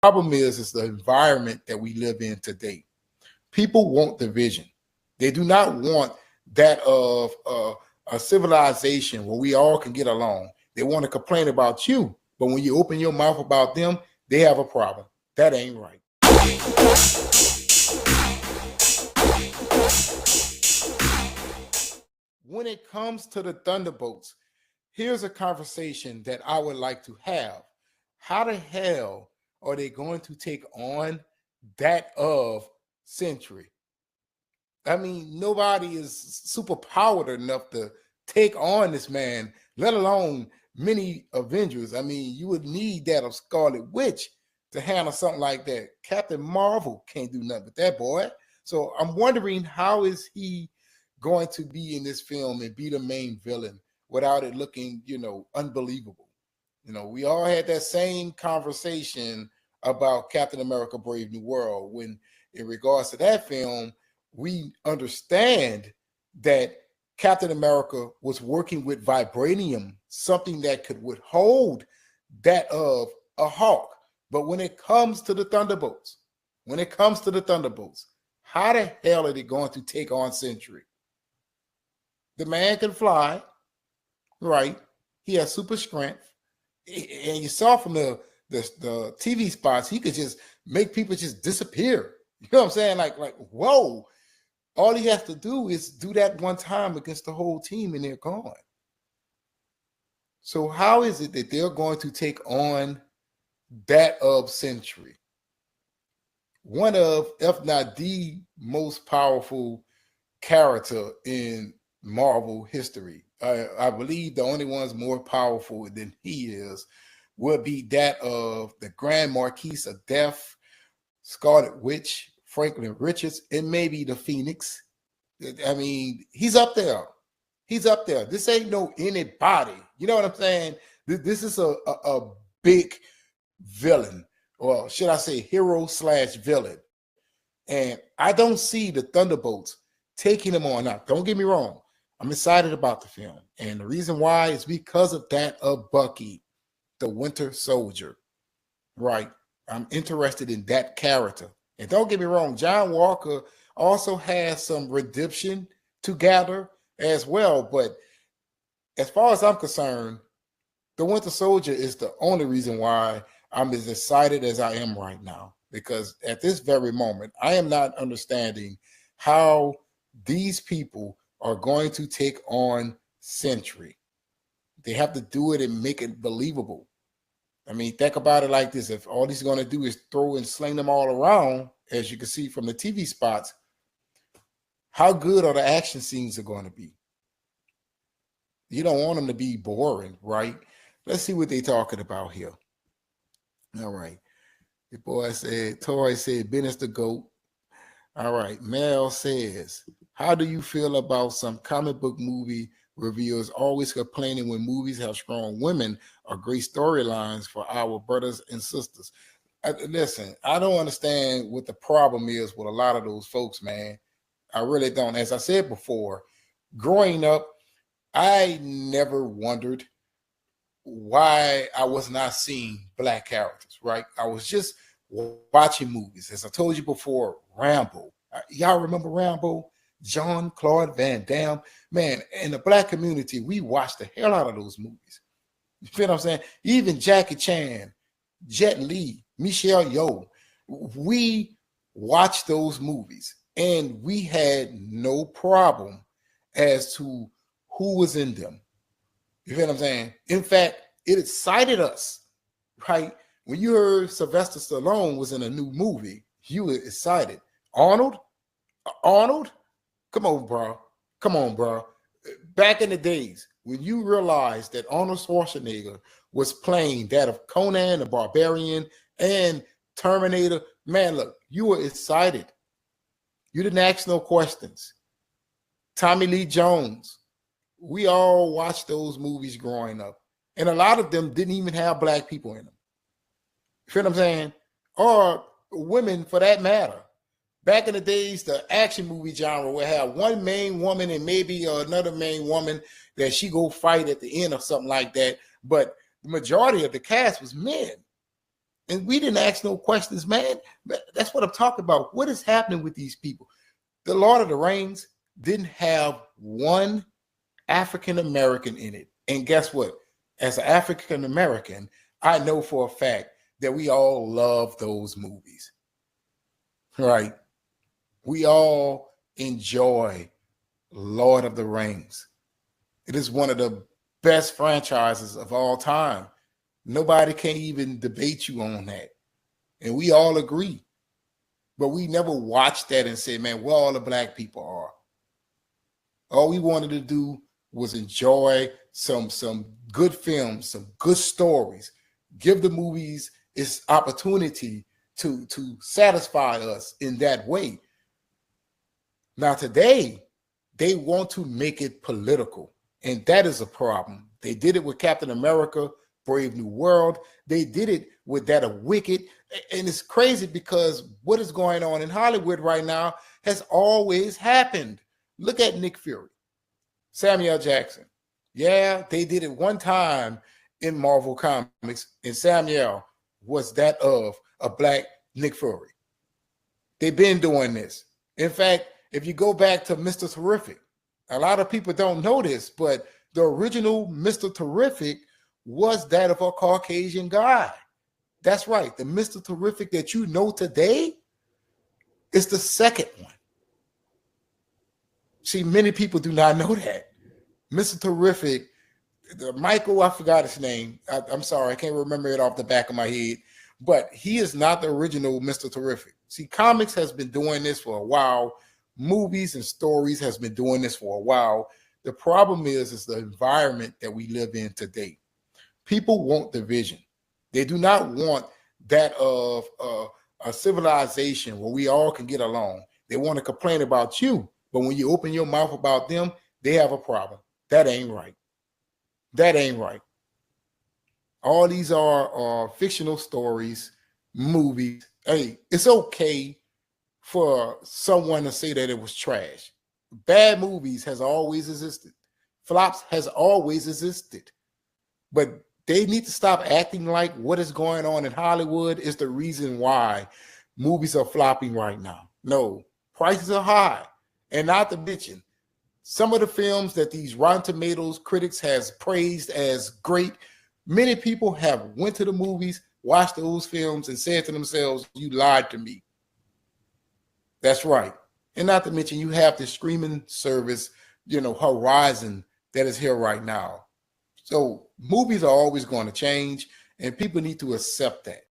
Problem is the environment that we live in today. People want division. They do not want that of a civilization where we all can get along. They want to complain about you, but when you open your mouth about them, they have a problem. That ain't right. When it comes to the Thunderbolts, here's a conversation that I would like to have. How the hell are they going to take on that of Century? I mean, nobody is super powered enough to take on this man, let alone many Avengers. I mean, you would need that of Scarlet Witch to handle something like that. Captain Marvel can't do nothing with that boy. So I'm wondering, how is he going to be in this film and be the main villain without it looking, unbelievable? We all had that same conversation about Captain America Brave New World, when in regards to that film, we understand that Captain America was working with vibranium, something that could withhold that of a Hulk. But when it comes to the Thunderbolts, how the hell are they going to take on Sentry? The man can fly, right? He has super strength. And you saw from the TV spots, he could just make people just disappear. You know what I'm saying? Like, whoa. All he has to do is do that one time against the whole team and they're gone. So how is it that they're going to take on that of Sentry? One of, if not the most powerful character in Marvel history. I believe the only ones more powerful than he is would be that of the Grand Marquis of Death, Scarlet Witch, Franklin Richards, and maybe the Phoenix. I mean, he's up there. This ain't no anybody. You know what I'm saying? This is a big villain, or should I say hero/villain. And I don't see the Thunderbolts taking him on. Now, don't get me wrong. I'm excited about the film. And the reason why is because of that of Bucky, the Winter Soldier. Right? I'm interested in that character. And don't get me wrong, John Walker also has some redemption to gather as well. But as far as I'm concerned, the Winter Soldier is the only reason why I'm as excited as I am right now. Because at this very moment, I am not understanding how these people are going to take on Sentry. They have to do it and make it believable. I mean, think about it like this. If all he's going to do is throw and sling them all around, as you can see from the TV spots, how good are the action scenes are going to be? You don't want them to be boring, right? Let's see what they're talking about here. All right. The boy said, Tori said, Ben is the GOAT. All right. Mel says, how do you feel about some comic book movie reviewers always complaining when movies have strong women or great storylines for our brothers and sisters? Listen, I don't understand what the problem is with a lot of those folks, man. I really don't. As I said before, growing up, I never wondered why I was not seeing black characters, right? I was just watching movies. As I told you before, Rambo. Y'all remember Rambo? Jean-Claude Van Damme. Man, in the black community, we watched the hell out of those movies. You feel what I'm saying? Even Jackie Chan, Jet Li, Michelle Yeoh, we watched those movies and we had no problem as to who was in them. You feel what I'm saying? In fact, it excited us, right? When you heard Sylvester Stallone was in a new movie, you were excited. Arnold? Come on, bro. Back in the days, when you realized that Arnold Schwarzenegger was playing that of Conan the Barbarian and Terminator, man, look, you were excited. You didn't ask no questions. Tommy Lee Jones. We all watched those movies growing up. And a lot of them didn't even have black people in them. You feel what I'm saying? Or women for that matter. Back in the days, the action movie genre would have one main woman and maybe another main woman that she go fight at the end or something like that. But the majority of the cast was men. And we didn't ask no questions, man. That's what I'm talking about. What is happening with these people? The Lord of the Rings didn't have one African American in it. And guess what? As an African American, I know for a fact that we all love those movies, right? We all enjoy Lord of the Rings. It is one of the best franchises of all time. Nobody can even debate you on that. And we all agree. But we never watched that and said, man, where all the black people are. All we wanted to do was enjoy some good films, some good stories, give the movies its opportunity to satisfy us in that way. Now today, they want to make it political, and that is a problem. They did it with Captain America, Brave New World. They did it with that of Wicked, and it's crazy because what is going on in Hollywood right now has always happened. Look at Nick Fury, Samuel Jackson. Yeah, they did it one time in Marvel Comics, and Samuel was that of a black Nick Fury. They've been doing this. In fact, if you go back to Mr. Terrific, a lot of people don't know this, but the original Mr. Terrific was that of a Caucasian guy. That's right. The Mr. Terrific that you know today is the second one. See, many people do not know that. Mr. Terrific, Michael, I forgot his name. I'm sorry, I can't remember it off the back of my head, but he is not the original Mr. Terrific. See, comics has been doing this for a while. Movies and stories has been doing this for a while. The problem is the environment that we live in today. People want division. They do not want that of a civilization where we all can get along. They want to complain about you, but when you open your mouth about them, they have a problem. That ain't right. That ain't right. All these are fictional stories, movies. Hey, it's okay for someone to say that it was trash. Bad movies has always existed. Flops has always existed. But they need to stop acting like what is going on in Hollywood is the reason why movies are flopping right now. No, prices are high. And not to mention, some of the films that these Rotten Tomatoes critics has praised as great, many people have went to the movies, watched those films, and said to themselves, you lied to me. That's right. And not to mention, you have the streaming service, Horizon that is here right now. So movies are always going to change, and people need to accept that.